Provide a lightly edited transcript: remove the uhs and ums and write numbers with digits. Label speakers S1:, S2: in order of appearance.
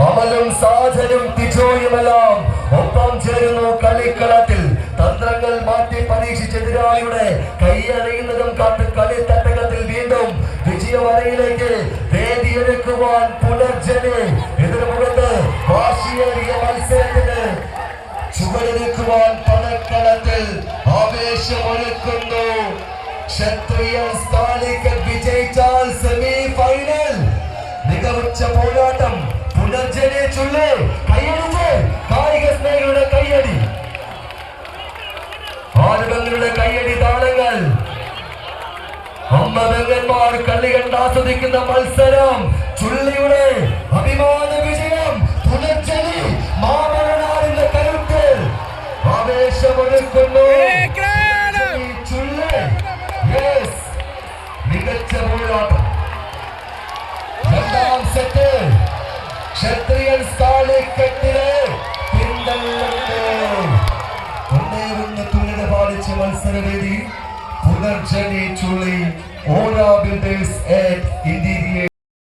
S1: അമലും സാജനും തിജോയുമെല്ലാം ഒപ്പം ചേരുന്നു കളിക്കളത്തിൽ. തന്ത്രങ്ങൾ മാറ്റി പരീക്ഷിച്ചെതിരാളിയുടെ കൈയറിയുന്നതും കാത്ത് കളിത്തട്ടകത്തിൽ വീണ്ടും വിജയവരയിലേക്ക് വേദിയെടുക്കുവാൻ പുനർജനെ എതിർമുഖത്ത് വാശിയേറിയ മത്സരത്തിന് ചുവടെടുക്കുവാൻ പണക്കളത്തിൽ ആവേശമൊരുക്കുന്നു. ക്ഷത്രിയൻസ് കാലിക്കറ്റ് വിജയിച്ചാൽ സെമി ഫൈനൽ. മികവുറ്റ പോരാട്ടം. പുനർജനെ ചൊല്ല് കൈയടിച്ച് കായിക സ്നേഹികളുടെ കൈയടി, ആളുകളുടെ കൈയടി താളങ്ങൾ. അമ്മബംഗന്മാർ കളി കണ്ട് ആസ്വദിക്കുന്ന മത്സരം. ചുള്ളിയുടെ അഭിമാന വിജയം. പുനർജനി മാമനാടിന്റെ കരുത്തിൽ ആവേശമൊരുക്കുന്നു. മികച്ച പോരാട്ടം. രണ്ടാം സെറ്റ് ക്ഷത്രിയൻസ് കാലിക്കറ്റിലെ പിന്തള്ളത്തെ തുല്യത പാലിച്ച മത്സരവേദി പുനർജനി ചുള്ളി ഓര ബിൽഡേഴ്സ് ആറ്റ് ഇന്റീരിയർ